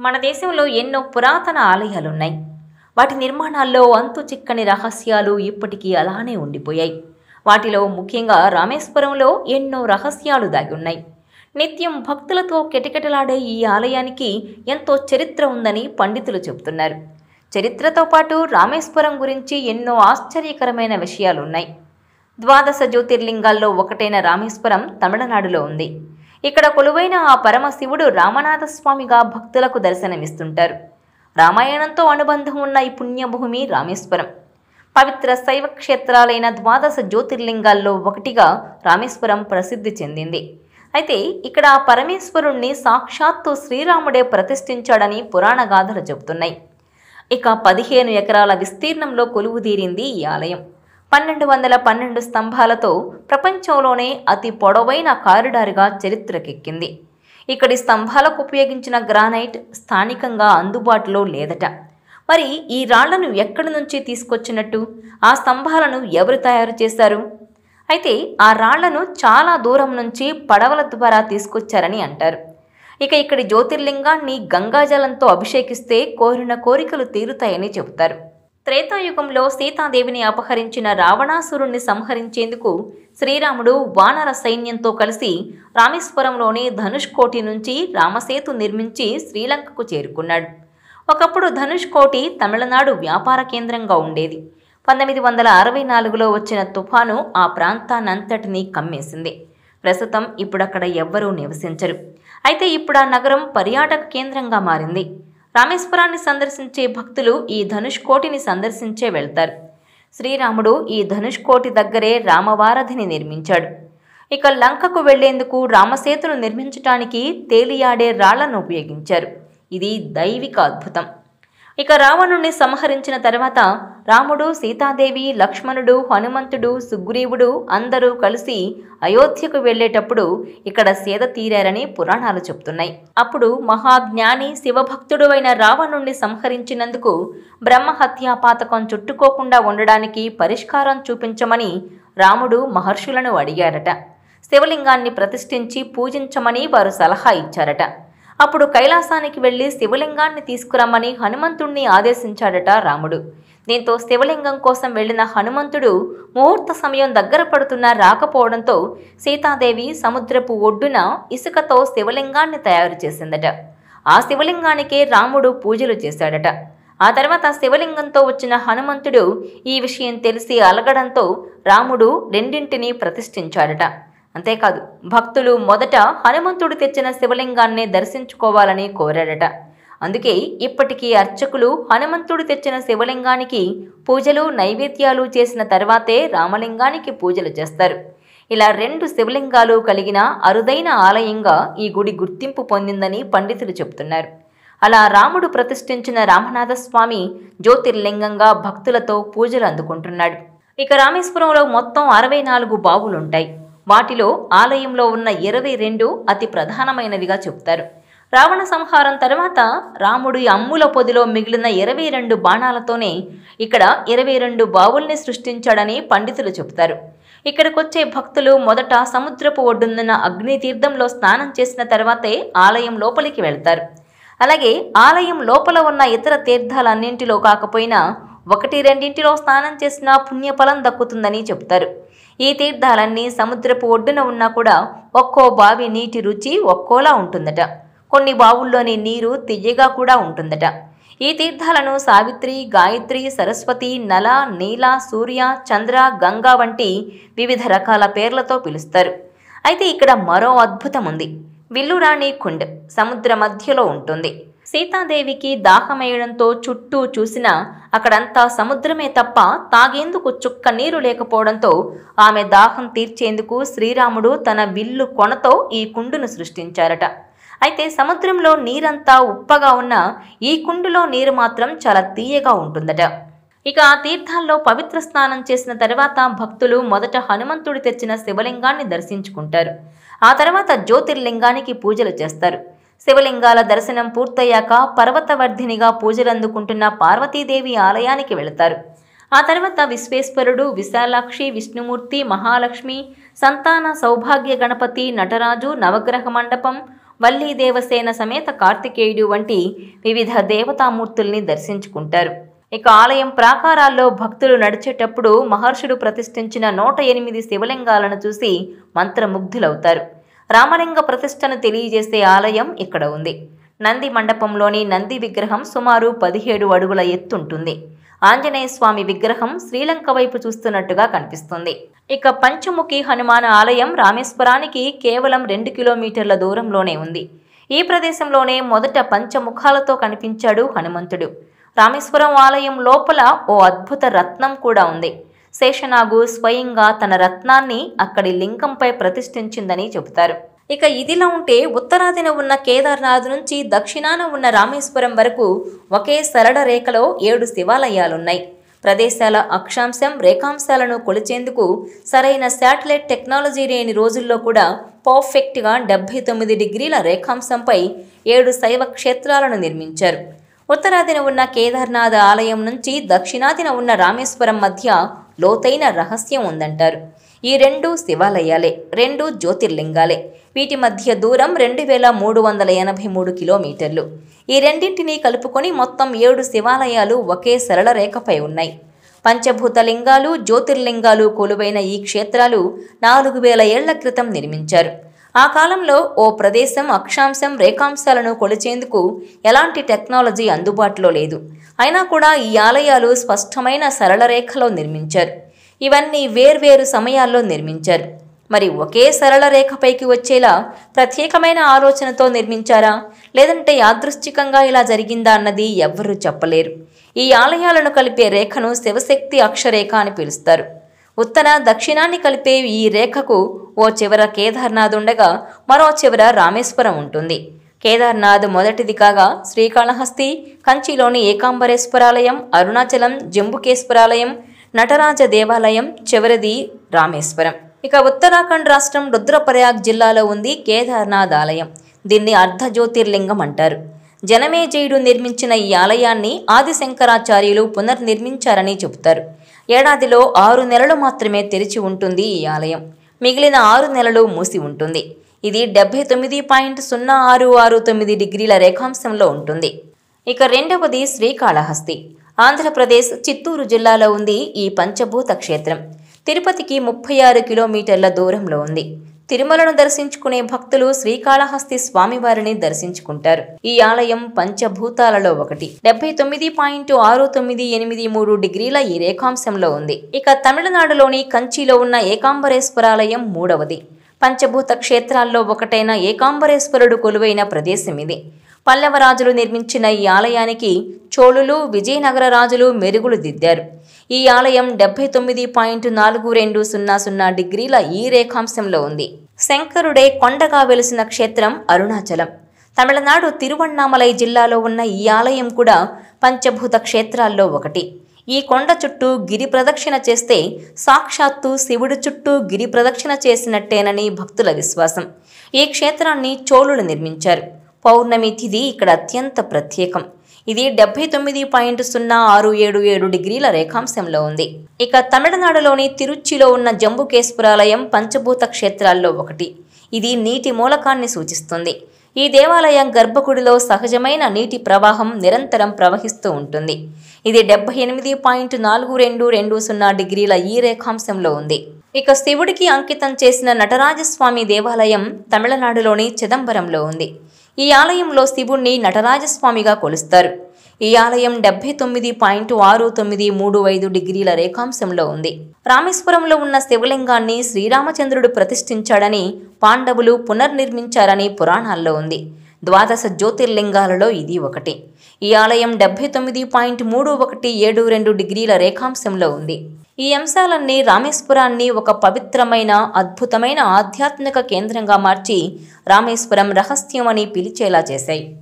మన దేశంలో ఎన్నో పురాతన ఆలయాలున్నాయి. వాటి నిర్మాణాల్లో అంతు చిక్కని రహస్యాలు ఇప్పటికీ అలానే ఉండిపోయాయి. వాటిలో ముఖ్యంగా రామేశ్వరంలో ఎన్నో రహస్యాలు దాగి ఉన్నాయి. నిత్యం భక్తులతో కిటకిటలాడే ఈ ఆలయానికి ఎంతో చరిత్ర ఉందని పండితులు చెబుతున్నారు. చరిత్రతో పాటు రామేశ్వరం గురించి ఎన్నో ఆశ్చర్యకరమైన విషయాలున్నాయి. 12 జ్యోతిర్లింగాల్లో ఒకటైన రామేశ్వరం తమిళనాడులో ఉంది. ఇక్కడ కొలువైన ఆ పరమశివుడు రామనాథస్వామిగా భక్తులకు దర్శనమిస్తుంటారు. రామాయణంతో అనుబంధం ఉన్న ఈ పుణ్యభూమి రామేశ్వరం పవిత్ర శైవ క్షేత్రాలైన 12 జ్యోతిర్లింగాల్లో ఒకటిగా రామేశ్వరం ప్రసిద్ధి చెందింది. అయితే ఇక్కడ ఆ పరమేశ్వరుణ్ణి సాక్షాత్తు శ్రీరాముడే ప్రతిష్ఠించాడని పురాణ గాథలు చెబుతున్నాయి. ఇక 15 ఎకరాల విస్తీర్ణంలో కొలువుదీరింది ఈ ఆలయం. 1212 స్తంభాలతో ప్రపంచంలోనే అతి పొడవైన కారిడార్గా చరిత్రకెక్కింది. ఇక్కడి స్తంభాలకు ఉపయోగించిన గ్రానైట్ స్థానికంగా అందుబాటులో లేదట. మరి ఈ రాళ్లను ఎక్కడి నుంచి తీసుకొచ్చినట్టు, ఆ స్తంభాలను ఎవరు తయారు చేశారు? అయితే ఆ రాళ్లను చాలా దూరం నుంచి పడవల ద్వారా తీసుకొచ్చారని అంటారు. ఇక ఇక్కడి జ్యోతిర్లింగాన్ని గంగాజలంతో అభిషేకిస్తే కోరిన కోరికలు తీరుతాయని చెబుతారు. త్రేతాయుగంలో సీతాదేవిని అపహరించిన రావణాసురుణ్ణి సంహరించేందుకు శ్రీరాముడు వానర సైన్యంతో కలిసి రామేశ్వరంలోని ధనుష్కోటి నుంచి రామసేతు నిర్మించి శ్రీలంకకు చేరుకున్నాడు. ఒకప్పుడు ధనుష్కోటి తమిళనాడు వ్యాపార కేంద్రంగా ఉండేది. 1964లో వచ్చిన తుఫాను ఆ ప్రాంతాన్నంతటినీ కమ్మేసింది. ప్రస్తుతం ఇప్పుడక్కడ ఎవ్వరూ నివసించరు. అయితే ఇప్పుడు ఆ నగరం పర్యాటక కేంద్రంగా మారింది. రామేశ్వరాన్ని సందర్శించే భక్తులు ఈ ధనుష్కోటిని సందర్శించే వెళ్తారు. శ్రీరాముడు ఈ ధనుష్కోటి దగ్గరే రామవారధిని నిర్మించాడు. ఇక లంకకు వెళ్లేందుకు రామసేతును నిర్మించటానికి తేలియాడే రాళ్లను ఉపయోగించారు. ఇది దైవిక అద్భుతం. ఇక రావణుణ్ణి సంహరించిన తర్వాత రాముడు, సీతాదేవి, లక్ష్మణుడు, హనుమంతుడు, సుగ్రీవుడు అందరూ కలిసి అయోధ్యకు వెళ్లేటప్పుడు ఇక్కడ సేద తీరారని పురాణాలు చెప్తున్నాయి. అప్పుడు మహాజ్ఞాని శివభక్తుడు అయిన రావణుణ్ణి సంహరించినందుకు బ్రహ్మహత్యా పాతకం చుట్టుకోకుండా ఉండడానికి పరిష్కారం చూపించమని రాముడు మహర్షులను అడిగారట. శివలింగాన్ని ప్రతిష్ఠించి పూజించమని వారు సలహా ఇచ్చారట. అప్పుడు కైలాసానికి వెళ్లి శివలింగాన్ని తీసుకురమ్మని హనుమంతుణ్ణి ఆదేశించాడట రాముడు. దీంతో శివలింగం కోసం వెళ్లిన హనుమంతుడు ముహూర్త సమయం దగ్గర పడుతున్నా రాకపోవడంతో సీతాదేవి సముద్రపు ఒడ్డున ఇసుకతో శివలింగాన్ని తయారు చేసిందట. ఆ శివలింగానికే రాముడు పూజలు చేశాడట. ఆ తర్వాత శివలింగంతో వచ్చిన హనుమంతుడు ఈ విషయం తెలిసి అలగడంతో రాముడు రెండింటినీ ప్రతిష్ఠించాడట. అంతేకాదు భక్తులు మొదట హనుమంతుడు తెచ్చిన శివలింగాన్ని దర్శించుకోవాలని కోరాడట. అందుకే ఇప్పటికీ అర్చకులు హనుమంతుడు తెచ్చిన శివలింగానికి పూజలు, నైవేద్యాలు చేసిన తర్వాతే రామలింగానికి పూజలు చేస్తారు. ఇలా 2 శివలింగాలు కలిగిన అరుదైన ఆలయంగా ఈ గుడి గుర్తింపు పొందిందని పండితులు చెబుతున్నారు. అలా రాముడు ప్రతిష్ఠించిన రామనాథస్వామి జ్యోతిర్లింగంగా భక్తులతో పూజలు అందుకుంటున్నాడు. ఇక రామేశ్వరంలో మొత్తం 64 బావులుంటాయి. వాటిలో ఆలయంలో ఉన్న 22 అతి ప్రధానమైనవిగా చెప్తారు. రావణ సంహారం తర్వాత రాముడి అమ్ముల పొదిలో మిగిలిన 22 బాణాలతోనే ఇక్కడ 22 బావుల్ని సృష్టించాడని పండితులు చెబుతారు. ఇక్కడికొచ్చే భక్తులు మొదట సముద్రపు ఒడ్డున్న అగ్నితీర్థంలో స్నానం చేసిన తర్వాతే ఆలయం లోపలికి వెళ్తారు. అలాగే ఆలయం లోపల ఉన్న ఇతర తీర్థాలన్నింటిలో కాకపోయినా 1-2 స్నానం చేసినా పుణ్యఫలం దక్కుతుందని చెబుతారు. ఈ తీర్థాలన్నీ సముద్రపు ఒడ్డున ఉన్నా కూడా ఒక్కో బావి నీటి రుచి ఒక్కోలా ఉంటుందట. కొన్ని బావుల్లోని నీరు తియ్యగా కూడా ఉంటుందట. ఈ తీర్థాలను సావిత్రి, గాయత్రి, సరస్వతి, నల, నీల, సూర్య, చంద్ర, గంగా వంటి వివిధ రకాల పేర్లతో పిలుస్తారు. అయితే ఇక్కడ మరో అద్భుతం ఉంది. విల్లురాణి కుండ్ సముద్ర మధ్యలో ఉంటుంది. సీతాదేవికి దాహమేయడంతో చుట్టూ చూసినా అక్కడంతా సముద్రమే తప్ప తాగేందుకు చుక్క నీరు లేకపోవడంతో ఆమె దాహం తీర్చేందుకు శ్రీరాముడు తన విల్లు కొనతో ఈ కుండును సృష్టించారట. అయితే సముద్రంలో నీరంతా ఉప్పగా ఉన్నా ఈ కుండులో నీరు మాత్రం చాలా తీయగా ఉంటుందట. ఇక ఆ తీర్థాల్లో పవిత్ర స్నానం చేసిన తర్వాత భక్తులు మొదట హనుమంతుడు తెచ్చిన శివలింగాన్ని దర్శించుకుంటారు. ఆ తర్వాత జ్యోతిర్లింగానికి పూజలు చేస్తారు. శివలింగాల దర్శనం పూర్తయ్యాక పర్వతవర్ధినిగా పూజలందుకుంటున్న పార్వతీదేవి ఆలయానికి వెళతారు. ఆ తర్వాత విశ్వేశ్వరుడు, విశాలాక్షి, విష్ణుమూర్తి, మహాలక్ష్మి, సంతాన సౌభాగ్య గణపతి, నటరాజు, నవగ్రహ మండపం, వల్లీ దేవసేన సమేత కార్తికేయుడు వంటి వివిధ దేవతామూర్తుల్ని దర్శించుకుంటారు. ఇక ఆలయం ప్రాకారాల్లో భక్తులు నడిచేటప్పుడు మహర్షులు ప్రతిష్ఠించిన 108 శివలింగాలను చూసి మంత్రముగ్ధులవుతారు. రామలింగ ప్రతిష్టను తెలియజేసే ఆలయం ఇక్కడ ఉంది. నంది మండపంలోని నంది విగ్రహం సుమారు 17 అడుగుల ఎత్తుంటుంది. ఆంజనేయ స్వామి విగ్రహం శ్రీలంక వైపు చూస్తున్నట్టుగా కనిపిస్తుంది. ఇక పంచముఖి హనుమాన్ ఆలయం రామేశ్వరానికి కేవలం 2 కిలోమీటర్ల దూరంలోనే ఉంది. ఈ ప్రదేశంలోనే మొదట పంచముఖాలతో కనిపించాడు హనుమంతుడు. రామేశ్వరం ఆలయం లోపల ఓ అద్భుత రత్నం కూడా ఉంది. శేషనాగు స్వయంగా తన రత్నాన్ని అక్కడి లింగంపై ప్రతిష్ఠించిందని చెబుతారు. ఇక ఇదిలా ఉంటే ఉత్తరాదిన ఉన్న కేదార్నాథ్ నుంచి దక్షిణాన ఉన్న రామేశ్వరం వరకు ఒకే సరళ రేఖలో 7 శివాలయాలున్నాయి. ప్రదేశాల అక్షాంశం రేఖాంశాలను కొలిచేందుకు సరైన శాటిలైట్ టెక్నాలజీ లేని రోజుల్లో కూడా పర్ఫెక్ట్గా 79 డిగ్రీల రేఖాంశంపై 7 శైవ క్షేత్రాలను నిర్మించారు. ఉత్తరాదిన ఉన్న కేదార్నాథ్ ఆలయం నుంచి దక్షిణాదిన ఉన్న రామేశ్వరం మధ్య లోతైన రహస్యం ఉందంటారు. ఈ 2 శివాలయాలే, 2 జ్యోతిర్లింగాలే. వీటి మధ్య దూరం 2383 కిలోమీటర్లు. ఈ రెండింటినీ కలుపుకొని మొత్తం 7 శివాలయాలు ఒకే సరళ రేఖపై ఉన్నాయి. పంచభూత లింగాలు, జ్యోతిర్లింగాలు కొలువైన ఈ క్షేత్రాలు 4000 ఏళ్ల క్రితం నిర్మించారు. ఆ కాలంలో ఓ ప్రదేశం అక్షాంశం రేఖాంశాలను కొలిచేందుకు ఎలాంటి టెక్నాలజీ అందుబాటులో లేదు. అయినా కూడా ఈ ఆలయాలు స్పష్టమైన సరళ రేఖలో నిర్మించారు. ఇవన్నీ వేర్వేరు సమయాల్లో నిర్మించారు. మరి ఒకే సరళ రేఖపైకి వచ్చేలా ప్రత్యేకమైన ఆలోచనతో నిర్మించారా, లేదంటే యాదృశ్చికంగా ఇలా జరిగిందా అన్నది ఎవ్వరూ చెప్పలేరు. ఈ ఆలయాలను కలిపే రేఖను శివశక్తి అక్షరేఖ అని పిలుస్తారు. ఉత్తర దక్షిణాన్ని కలిపే ఈ రేఖకు ఓ చివర కేదార్నాథ్ ఉండగా మరో చివర రామేశ్వరం ఉంటుంది. కేదార్నాథ్ మొదటిది కాగా శ్రీకాళహస్తి, కంచిలోని ఏకాంబరేశ్వరాలయం, అరుణాచలం, జంబుకేశ్వరాలయం, నటరాజ దేవాలయం, చివరిది రామేశ్వరం. ఇక ఉత్తరాఖండ్ రాష్ట్రం రుద్రప్రయాగ్ జిల్లాలో ఉంది కేదార్నాథ్ ఆలయం. దీన్ని అర్ధజ్యోతిర్లింగం అంటారు. జనమేజయుడు నిర్మించిన ఈ ఆలయాన్ని ఆదిశంకరాచార్యులు పునర్నిర్మించారని చెబుతారు. ఏడాదిలో 6 నెలలు మాత్రమే తెరిచి ఉంటుంది ఈ ఆలయం. మిగిలిన 6 నెలలు మూసి ఉంటుంది. ఇది 79.0669 డిగ్రీల రేఖాంశంలో ఉంటుంది. ఇక రెండవది శ్రీకాళహస్తి. ఆంధ్రప్రదేశ్ చిత్తూరు జిల్లాలో ఉంది ఈ పంచభూత క్షేత్రం. తిరుపతికి 36 కిలోమీటర్ల దూరంలో ఉంది. తిరుమలను దర్శించుకునే భక్తులు శ్రీకాళహస్తి స్వామివారిని దర్శించుకుంటారు. ఈ ఆలయం పంచభూతాలలో ఒకటి. 79.6983 డిగ్రీల ఈ రేఖాంశంలో ఉంది. ఇక తమిళనాడులోని కంచిలో ఉన్న ఏకాంబరేశ్వరాలయం మూడవది. పంచభూత క్షేత్రాల్లో ఒకటైన ఏకాంబరేశ్వరుడు కొలువైన ప్రదేశం ఇది. పల్లవరాజులు నిర్మించిన ఈ ఆలయానికి చోళులు, విజయనగర రాజులు మెరుగులు దిద్దారు. ఈ ఆలయం 79.4200 డిగ్రీల ఈ రేఖాంశంలో ఉంది. శంకరుడే కొండగా వెలిసిన క్షేత్రం అరుణాచలం. తమిళనాడు తిరువణ్ణామలై జిల్లాలో ఉన్న ఈ ఆలయం కూడా పంచభూత క్షేత్రాల్లో ఒకటి. ఈ కొండ చుట్టూ గిరి ప్రదక్షిణ చేస్తే సాక్షాత్తు శివుడు చుట్టూ గిరి ప్రదక్షిణ చేసినట్టేనని భక్తుల విశ్వాసం. ఈ క్షేత్రాన్ని చోళులు నిర్మించారు. పౌర్ణమి తిథి ఇక్కడ అత్యంత ప్రత్యేకం. ఇది 79.0677 డిగ్రీల రేఖాంశంలో ఉంది. ఇక తమిళనాడులోని తిరుచ్చిలో ఉన్న జంబుకేశ్వరాలయం పంచభూత క్షేత్రాల్లో ఒకటి. ఇది నీటి మూలకాన్ని సూచిస్తుంది. ఈ దేవాలయం గర్భగుడిలో సహజమైన నీటి ప్రవాహం నిరంతరం ప్రవహిస్తూ ఉంటుంది. ఇది 78.4220 డిగ్రీల ఈ రేఖాంశంలో ఉంది. ఇక శివుడికి అంకితం చేసిన నటరాజస్వామి దేవాలయం తమిళనాడులోని చిదంబరంలో ఉంది. ఈ ఆలయంలో శివుణ్ణి నటరాజస్వామిగా కొలుస్తారు. ఈ ఆలయం 79.6935 డిగ్రీల రేఖాంశంలో ఉంది. రామేశ్వరంలో ఉన్న శివలింగాన్ని శ్రీరామచంద్రుడు ప్రతిష్ఠించాడని, పాండవులు పునర్నిర్మించారని పురాణాల్లో ఉంది. 12 జ్యోతిర్లింగాలలో ఇది ఒకటి. ఈ ఆలయం 79.3172 డిగ్రీల రేఖాంశంలో ఉంది. ఈ అంశాలన్నీ రామేశ్వరాన్ని ఒక పవిత్రమైన, అద్భుతమైన ఆధ్యాత్మిక కేంద్రంగా మార్చి రామేశ్వరం రహస్యం అని పిలిచేలా చేశాయి.